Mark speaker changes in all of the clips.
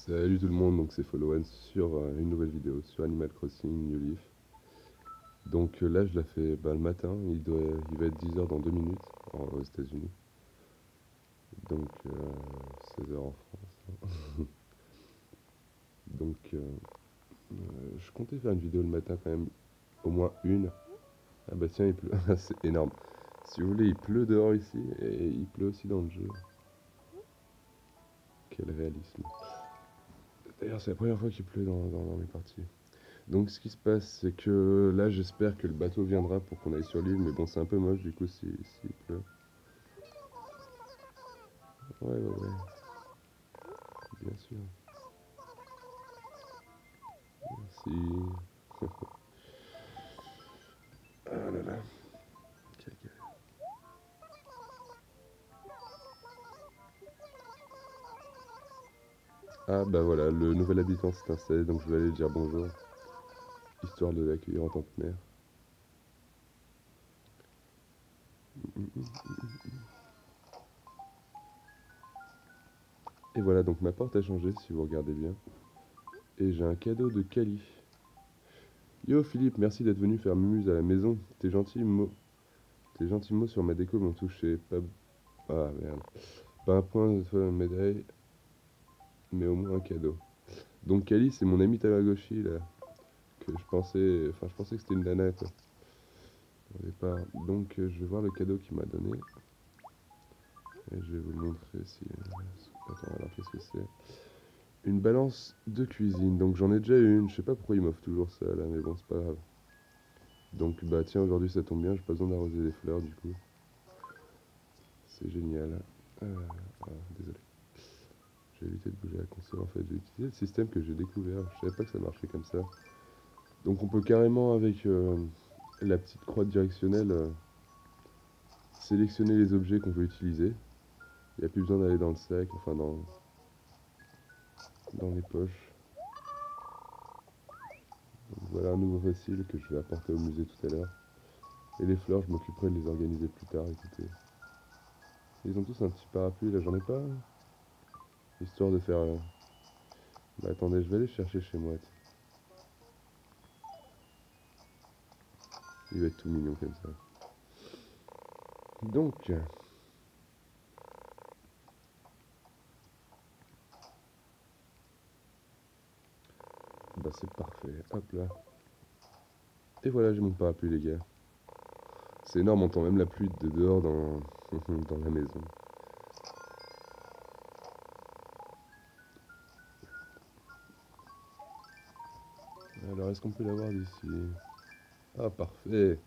Speaker 1: Salut tout le monde, donc c'est Followan sur une nouvelle vidéo sur Animal Crossing New Leaf. Donc là je la fais le matin, il va être 10 h dans 2 minutes aux États-Unis. Donc 16 h en France, hein. Donc je comptais faire une vidéo le matin quand même, au moins une. Ah bah tiens il pleut, c'est énorme. Si vous voulez il pleut dehors ici et il pleut aussi dans le jeu. Quel réalisme. D'ailleurs c'est la première fois qu'il pleut dans mes parties. Donc ce qui se passe, c'est que là j'espère que le bateau viendra pour qu'on aille sur l'île, mais bon c'est un peu moche du coup s'il pleut. Ouais ouais ouais, bien sûr. Merci. Ah là là. Quelle galère. Ah bah voilà, le nouvel habitant s'est installé, donc je vais aller lui dire bonjour, histoire de l'accueillir en tant que mère. Et voilà, donc ma porte a changé si vous regardez bien. Et j'ai un cadeau de Cali. Yo Philippe, merci d'être venu faire mumuse à la maison. Tes gentils mots sur ma déco m'ont touché. Pas... Ah merde. Pas un point de médaille, mais au moins un cadeau. Donc Kali, c'est mon ami Tamagotchi là, que je pensais que c'était une nana quoi, au départ. Donc je vais voir le cadeau qu'il m'a donné et je vais vous le montrer si. Attends, alors qu'est-ce que c'est? Une balance de cuisine. Donc j'en ai déjà une. Je sais pas pourquoi il m'offre toujours ça là, mais bon c'est pas grave. Donc bah tiens, aujourd'hui ça tombe bien, j'ai pas besoin d'arroser les fleurs du coup. C'est génial. Désolé. J'ai évité de bouger la console en fait. J'ai utilisé le système que j'ai découvert. Je savais pas que ça marchait comme ça. Donc on peut carrément avec la petite croix directionnelle sélectionner les objets qu'on veut utiliser. Il n'y a plus besoin d'aller dans le sac, enfin dans les poches. Donc voilà un nouveau fossile que je vais apporter au musée tout à l'heure. Et les fleurs, je m'occuperai de les organiser plus tard, écoutez. Ils ont tous un petit parapluie, là j'en ai pas, hein. Histoire de faire... Bah attendez, je vais aller chercher chez moi. Il va être tout mignon comme ça. Donc, bah c'est parfait. Hop là. Et voilà, j'ai mon parapluie les gars. C'est énorme, on entend même la pluie de dehors dans la maison. Alors, est-ce qu'on peut l'avoir d'ici? Ah, parfait.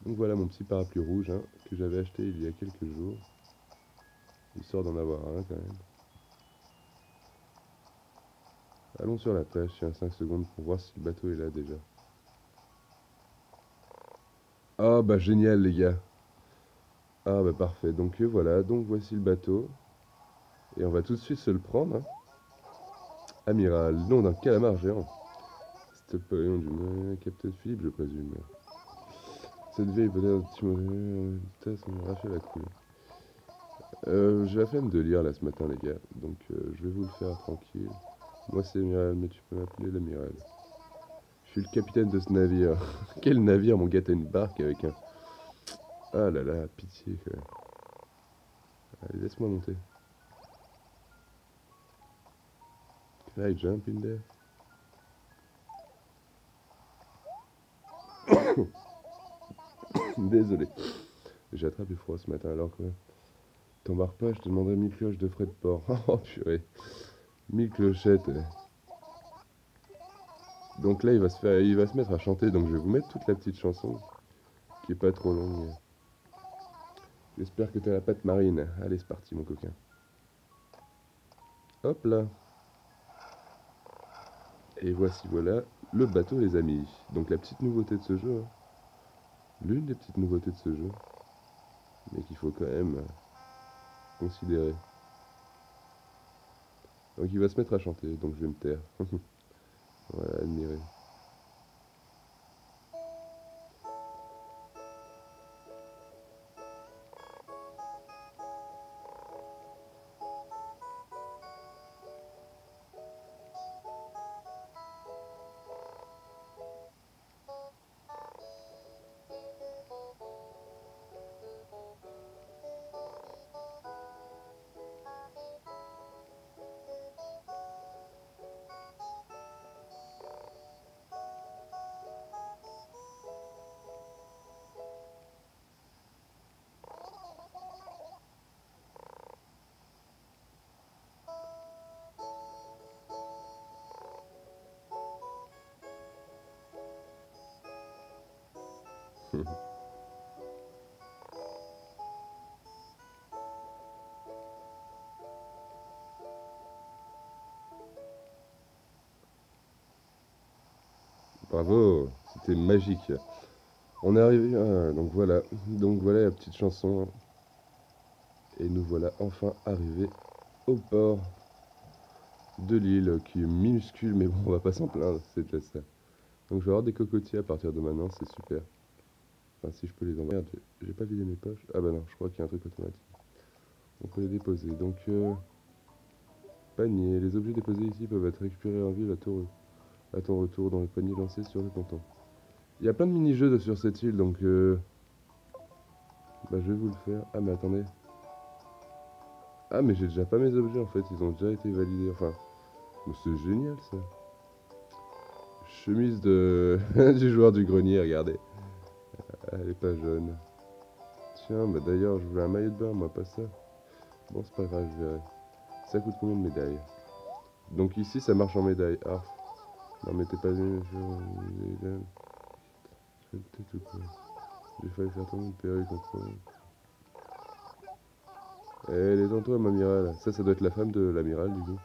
Speaker 1: Donc voilà mon petit parapluie rouge hein, que j'avais acheté il y a quelques jours. Histoire d'en avoir un quand même. Allons sur la plage, tiens 5 secondes pour voir si le bateau est là déjà. Ah bah génial les gars. Ah bah parfait, donc voilà, donc voici le bateau. Et on va tout de suite se le prendre, hein. Amiral, nom d'un calamar géant. C'était le pavillon du Capitaine Philippe, je présume. Cette vieille bonheur de Timothée, ça m'a fait la coulée. J'ai la flemme de lire là ce matin les gars, donc je vais vous le faire tranquille. Moi c'est Amiral, mais tu peux m'appeler l'amiral. Je suis le capitaine de ce navire. Quel navire mon gars, t'as une barque avec un... Ah là là, pitié quoi. Allez, laisse-moi monter. Can I jump in there? Désolé. J'ai attrapé froid ce matin alors quoi. T'embarques pas, je te demanderai 1000 cloches de frais de port. Oh purée. 1000 clochettes. Donc là il va se mettre à chanter, donc je vais vous mettre toute la petite chanson, qui est pas trop longue. J'espère que t'as la patte marine. Allez c'est parti mon coquin. Hop là. Et voici voilà le bateau les amis. Donc la petite nouveauté de ce jeu, hein. L'une des petites nouveautés de ce jeu, mais qu'il faut quand même considérer. Donc il va se mettre à chanter, donc je vais me taire. Voilà, admirer. Bravo, c'était magique. On est arrivé, donc voilà la petite chanson. Et nous voilà enfin arrivés au port de l'île, qui est minuscule, mais bon, on va pas s'en plaindre, c'est déjà ça. Donc je vais avoir des cocotiers à partir de maintenant, c'est super. Enfin, si je peux les envoyer. Merde, j'ai pas vidé mes poches. Ah bah non, je crois qu'il y a un truc automatique. On peut les déposer. Donc, panier. Les objets déposés ici peuvent être récupérés en ville à ton retour dans le panier lancé sur le ponton. Il y a plein de mini-jeux sur cette île, donc bah, je vais vous le faire. Ah mais attendez. Ah mais j'ai déjà pas mes objets en fait, ils ont déjà été validés. Enfin, c'est génial ça. Chemise de du joueur du grenier, regardez. Elle est pas jaune. Tiens, bah d'ailleurs, je voulais un maillot de bain, moi, pas ça. Bon, c'est pas grave, je verrai. Ça coûte combien de médailles? Donc ici, ça marche en médailles. Ah, non mais t'es pas venu, peut-être ou quoi? J'ai failli faire tomber une perruque entre eux. Eh, détends-toi, m'amiral. Ça doit être la femme de l'amiral, du coup.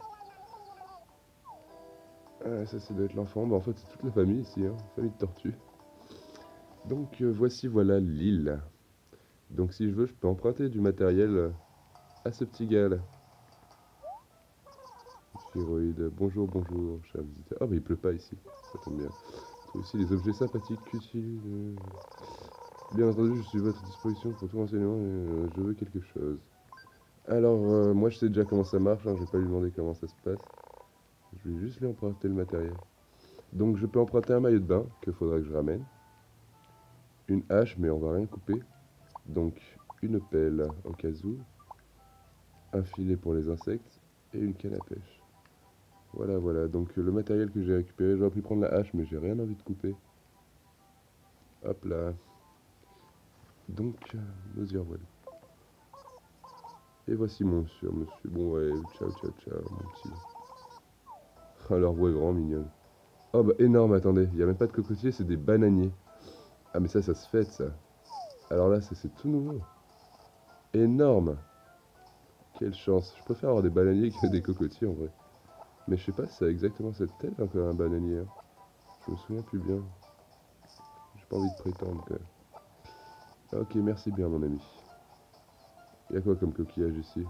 Speaker 1: Ah, ça doit être l'enfant. Bah, en fait, c'est toute la famille ici, hein. Famille de tortues. Donc, voilà l'île. Donc, si je veux, je peux emprunter du matériel à ce petit gars là. Gyroïde. Bonjour, bonjour, cher visiteur. Ah, bah, il pleut pas ici. Ça tombe bien. Trouve ici les objets sympathiques qu'utilisent. Bien entendu, je suis à votre disposition pour tout renseignement et je veux quelque chose. Alors, moi, je sais déjà comment ça marche, hein, je vais pas lui demander comment ça se passe. Je vais juste lui emprunter le matériel. Donc, je peux emprunter un maillot de bain, qu'il faudra que je ramène. Une hache, mais on va rien couper. Donc, une pelle, au cas où. Un filet pour les insectes. Et une canne à pêche. Voilà, voilà. Donc, le matériel que j'ai récupéré, j'aurais pu prendre la hache, mais j'ai rien envie de couper. Hop là. Donc, nous y revoilà. Et voici mon cher monsieur. Bon, ouais, ciao, ciao, ciao, mon petit. Oh, leur voix est grand, mignonne. Oh, bah, énorme, attendez. Il n'y a même pas de cocotier, c'est des bananiers. Ah, mais ça se fête, ça. Alors là, c'est tout nouveau. Énorme. Quelle chance. Je préfère avoir des bananiers que des cocotiers, en vrai. Mais je sais pas si ça a exactement cette tête, encore un bananier. Hein. Je me souviens plus bien. J'ai pas envie de prétendre, quand même. Ok, merci bien, mon ami. Il y a quoi comme coquillage ici?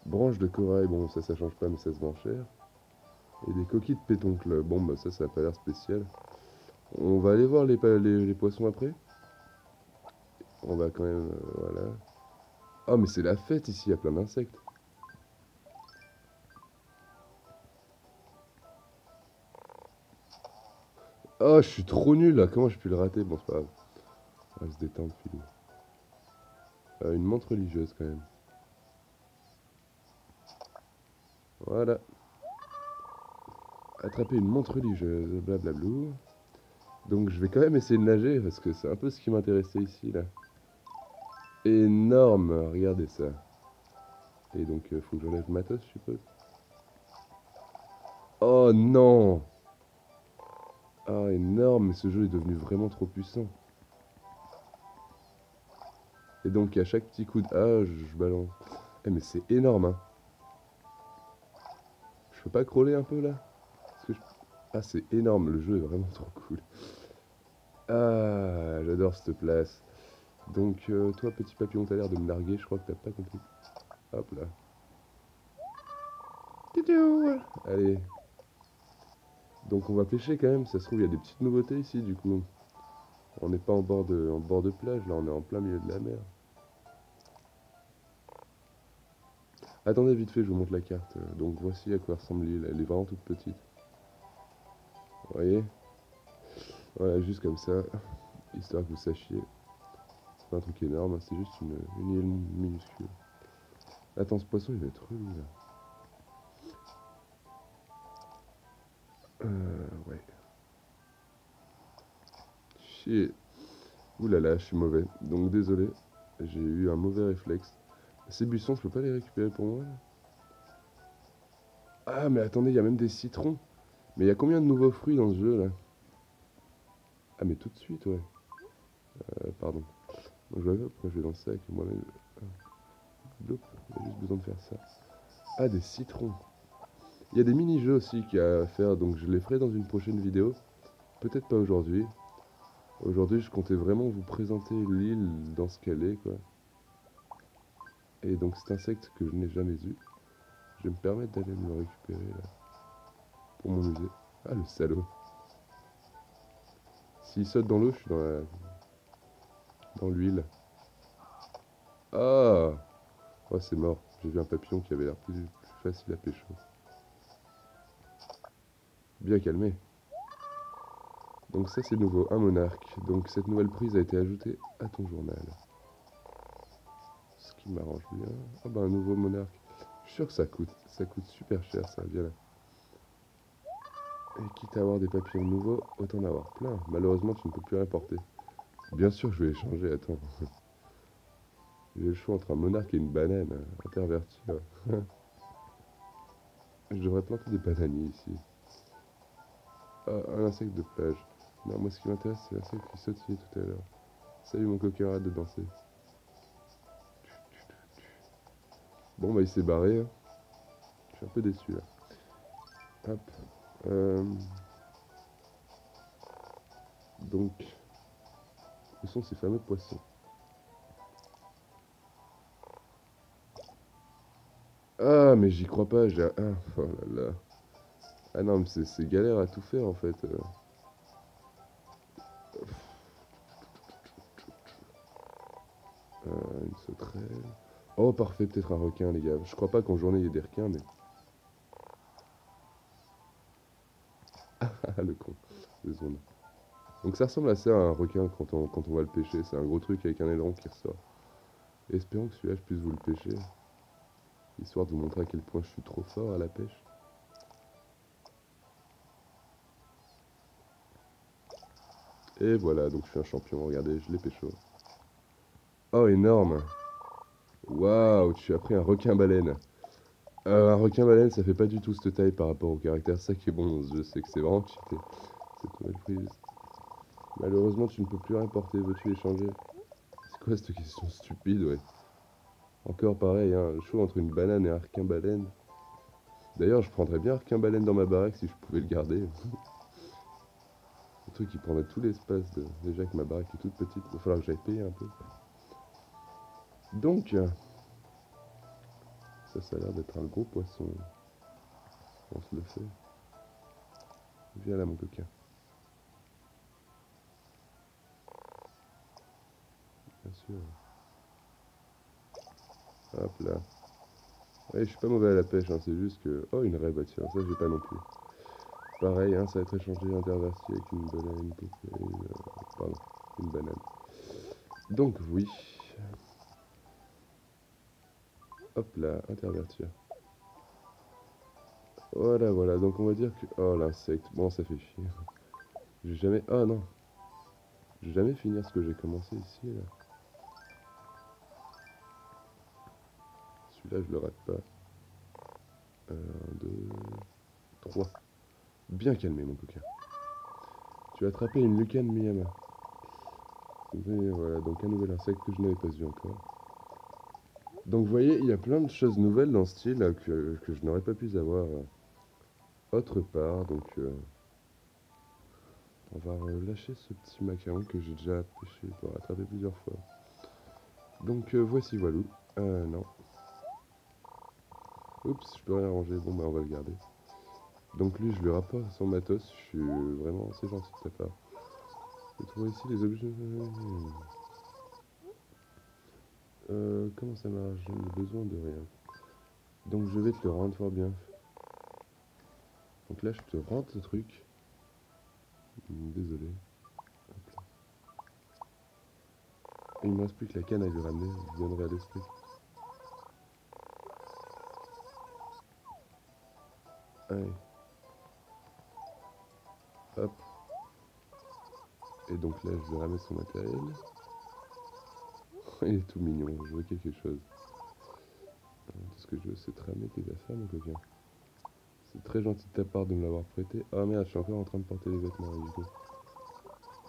Speaker 1: Branche de corail, bon, ça change pas, mais ça se vend cher. Et des coquilles de pétoncle. Bon, bah ça a pas l'air spécial. On va aller voir les poissons après. On va quand même, voilà. Oh, mais c'est la fête ici, il y a plein d'insectes. Oh, je suis trop nul là, comment j'ai pu le rater? Bon, c'est pas grave. On va se détendre, filou. Une montre religieuse quand même. Voilà. Attraper une montre religieuse, blablablou. Donc je vais quand même essayer de nager parce que c'est un peu ce qui m'intéressait ici là. Énorme, regardez ça. Et donc faut que j'enlève le matos, je suppose. Oh non! Ah énorme, mais ce jeu est devenu vraiment trop puissant. Et donc à chaque petit coup de je balance. Eh mais c'est énorme hein. Je peux pas crawler un peu là? Ah c'est énorme, le jeu est vraiment trop cool. Ah j'adore cette place. Donc toi petit papillon t'as l'air de me larguer, je crois que t'as pas compris. Hop là. Tidou. Allez. Donc on va pêcher quand même, ça se trouve il y a des petites nouveautés ici du coup. On n'est pas en bord de plage, là on est en plein milieu de la mer. Attendez vite fait, je vous montre la carte. Donc voici à quoi ressemble l'île, elle est vraiment toute petite. Vous voyez? Voilà, juste comme ça, histoire que vous sachiez. C'est pas un truc énorme, hein, c'est juste une île minuscule. Attends, ce poisson il va être relou là. Ouais. Chier. Ouh là là, je suis mauvais. Donc désolé, j'ai eu un mauvais réflexe. Ces buissons, je peux pas les récupérer pour moi là? Ah mais attendez, il y a même des citrons. Mais il y a combien de nouveaux fruits dans ce jeu là? Ah mais tout de suite ouais. Pardon. Donc, je vois pas pourquoi je vais dans le sac moi-même. Bloup, il y a juste besoin de faire ça. Ah des citrons. Il y a des mini-jeux aussi qu'il y a à faire, donc je les ferai dans une prochaine vidéo. Peut-être pas aujourd'hui. Aujourd'hui je comptais vraiment vous présenter l'île dans ce qu'elle est quoi. Et donc cet insecte que je n'ai jamais eu, je vais me permettre d'aller me le récupérer là. Pour m'amuser. Ah le salaud. S'il saute dans l'eau, je suis dans l'huile. Ah oh, c'est mort. J'ai vu un papillon qui avait l'air plus facile à pécho. Bien calmé. Donc ça c'est nouveau, un monarque. Donc cette nouvelle prise a été ajoutée à ton journal. Ce qui m'arrange bien. Ah bah un nouveau monarque. Je suis sûr que ça coûte super cher ça, viens là. Et quitte à avoir des papillons nouveaux, autant en avoir plein. Malheureusement tu ne peux plus rien porter. Bien sûr que je vais échanger, attends. J'ai le choix entre un monarque et une banane. Intervertir. Je devrais planter des bananiers ici. Ah, un insecte de plage. Non, moi ce qui m'intéresse c'est l'insecte qui sautillait tout à l'heure. Salut mon coquin, arrête de danser. Bon bah il s'est barré. Hein. Je suis un peu déçu là. Hop. Euh, donc, où sont ces fameux poissons? Ah mais j'y crois pas, j'ai... Ah, oh là là. Ah non mais c'est galère à tout faire en fait. Une sauterelle. Oh parfait, peut-être un requin les gars. Je crois pas qu'en journée il y ait des requins mais... Ah le con. Deux secondes. Donc ça ressemble assez à un requin quand on va le pêcher. C'est un gros truc avec un aileron qui ressort. Espérons que celui-là je puisse vous le pêcher. Histoire de vous montrer à quel point je suis trop fort à la pêche. Et voilà, donc je suis un champion. Regardez, je l'ai pécho. Oh énorme. Waouh, tu as pris un requin-baleine. Un requin-baleine, ça fait pas du tout cette taille par rapport au caractère. Ça qui est bon dans ce jeu, c'est que c'est vraiment cheaté. Cette nouvelle prise. Malheureusement, tu ne peux plus rien porter. Veux-tu échanger? C'est quoi cette question stupide, ouais? Encore pareil, hein, le choix entre une banane et un requin-baleine. D'ailleurs, je prendrais bien un requin-baleine dans ma baraque si je pouvais le garder. Le truc qui prendrait tout l'espace. Déjà que ma baraque est toute petite, il va falloir que j'aille payer un peu. Donc, ça a l'air d'être un gros poisson. On se le fait. Viens là, mon coquin. Bien sûr. Hop là. Ouais, je suis pas mauvais à la pêche, hein, c'est juste que... Oh, une raie, bah tiens, ça j'ai pas non plus. Pareil, hein, ça va être échangé interverti avec une banane, pardon, une banane. Donc oui. Hop là, intervertir. Voilà, voilà, donc on va dire que... Oh, l'insecte, bon, ça fait chier. J'ai jamais... Oh non. J'ai jamais finir ce que j'ai commencé ici, là. Celui-là, je le rate pas. 1, 2, 3. Bien calmé, mon coquin. Tu as attrapé une lucane Miyama. Et voilà, donc un nouvel insecte que je n'avais pas vu encore. Donc vous voyez, il y a plein de choses nouvelles dans ce style que je n'aurais pas pu avoir autre part. Donc on va relâcher ce petit macaron que j'ai déjà pêché pour attraper plusieurs fois. Donc voici Walou. Non. Oups, je peux rien ranger. Bon bah on va le garder. Donc lui, je lui rapporte son matos. Je suis vraiment assez gentil de ta part. Je trouve ici les objets... comment ça marche? Je n'ai besoin de rien. Donc je vais te le rendre fort bien. Donc là, je te rends ce truc. Désolé. Hop là. Et il me reste plus que la canne à lui ramener. Je viendrai à l'esprit. Allez. Hop. Et donc là, je vais ramener son matériel. Il est tout mignon. Je veux quelque chose. Tout ce que je veux, c'est te ramener tes affaires, mon coquin. C'est très gentil de ta part de me l'avoir prêté. Ah merde, je suis encore en train de porter les vêtements du coup.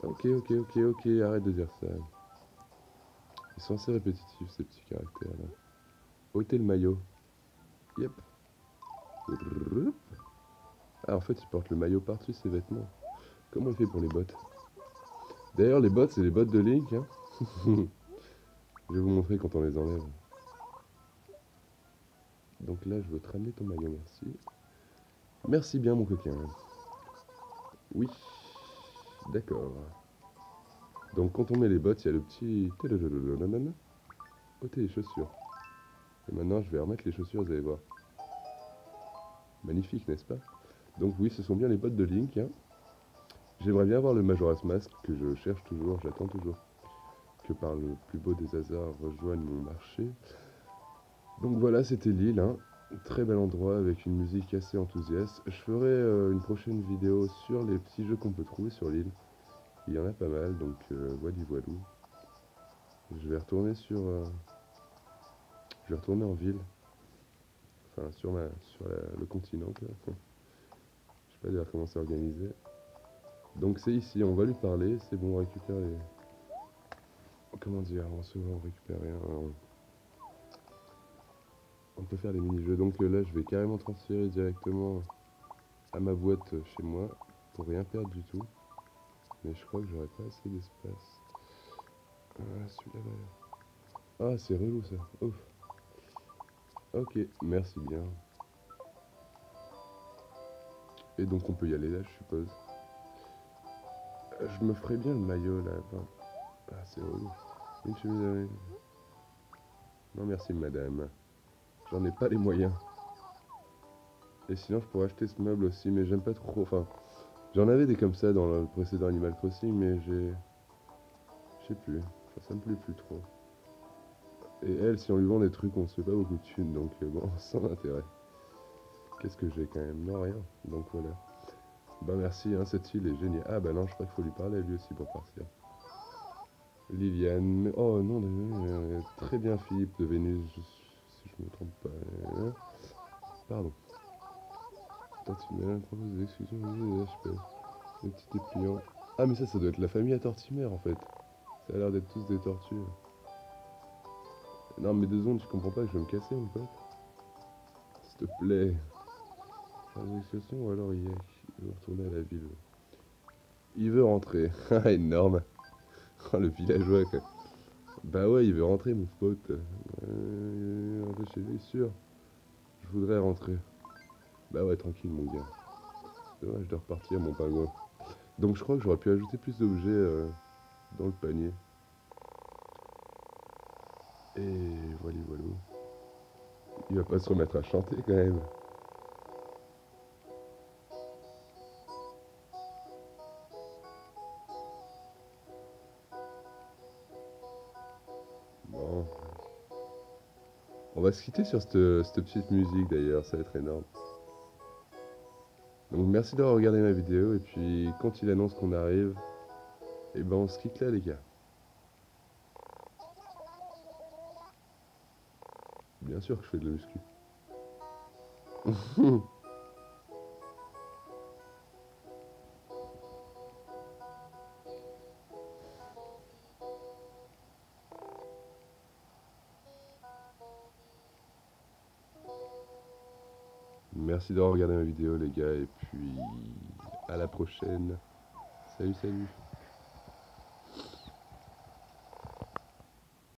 Speaker 1: Ok, arrête de dire ça. Ils sont assez répétitifs ces petits caractères là. Ôtez le maillot. Yep. Ah en fait il porte le maillot par-dessus ses vêtements. Comment il fait pour les bottes? D'ailleurs les bottes c'est les bottes de Link hein. Je vais vous montrer quand on les enlève. Donc là je veux te ramener ton maillot, merci. Merci bien mon coquin. Oui. D'accord. Donc quand on met les bottes, il y a le petit... ôter les chaussures. Et maintenant je vais remettre les chaussures, vous allez voir. Magnifique, n'est-ce pas? Donc oui, ce sont bien les bottes de Link. Hein. J'aimerais bien avoir le Majora's Mask que je cherche toujours, j'attends toujours. Que par le plus beau des hasards rejoigne mon marché. Donc voilà, c'était l'île. Hein. Très bel endroit avec une musique assez enthousiaste. Je ferai une prochaine vidéo sur les petits jeux qu'on peut trouver sur l'île. Il y en a pas mal, donc voilou. Je vais retourner je vais retourner en ville. Enfin, le continent, quoi. Je sais pas d'ailleurs comment c'est organisé. Donc c'est ici, on va lui parler, c'est bon, on récupère les... Comment dire, on récupère rien. On peut faire les mini-jeux. Donc là, je vais carrément transférer directement à ma boîte chez moi pour rien perdre du tout. Mais je crois que j'aurais pas assez d'espace. Ah, celui-là, là. Ah, c'est relou ça. Ouf. Ok, merci bien. Et donc on peut y aller là, je suppose. Je me ferais bien le maillot là. Enfin, ah, c'est relou. Une chemise. Non, merci madame. J'en ai pas les moyens. Et sinon, je pourrais acheter ce meuble aussi, mais j'aime pas trop. Enfin, j'en avais des comme ça dans le précédent Animal Crossing, mais je sais plus. Enfin, ça me plaît plus trop. Et elle, si on lui vend des trucs, on se fait pas beaucoup de thunes, donc bon, sans intérêt. Qu'est-ce que j'ai quand même? Non, rien. Donc voilà. Bah merci, hein, cette île est géniale. Ah bah non, je crois qu'il faut lui parler à lui aussi pour partir. Liliane. Oh non, très bien Philippe de Vénus, si je me trompe pas. Pardon. Tortimer propose des excuses des HP. Des petits dépliants. Ah mais ça doit être la famille à Tortimer en fait. Ça a l'air d'être tous des tortues. Non mais 2 secondes, tu comprends pas que je vais me casser mon pote. S'il te plaît. Faire des excuses ou alors il veut retourner à la ville. Il veut rentrer. Ah énorme. Oh, le villageois quoi. Bah ouais, il veut rentrer mon pote. Rentrer chez lui, sûr. Je voudrais rentrer. Bah ouais, tranquille mon gars. Dommage de repartir mon pingouin. Donc je crois que j'aurais pu ajouter plus d'objets dans le panier. Et voilà. Il va pas se remettre à chanter quand même. Bon. On va se quitter sur cette petite musique d'ailleurs, ça va être énorme. Donc merci d'avoir regardé ma vidéo et puis quand il annonce qu'on arrive, et ben on se quitte là les gars. Bien sûr que je fais de la muscu. Merci d'avoir regardé ma vidéo les gars et puis à la prochaine. Salut.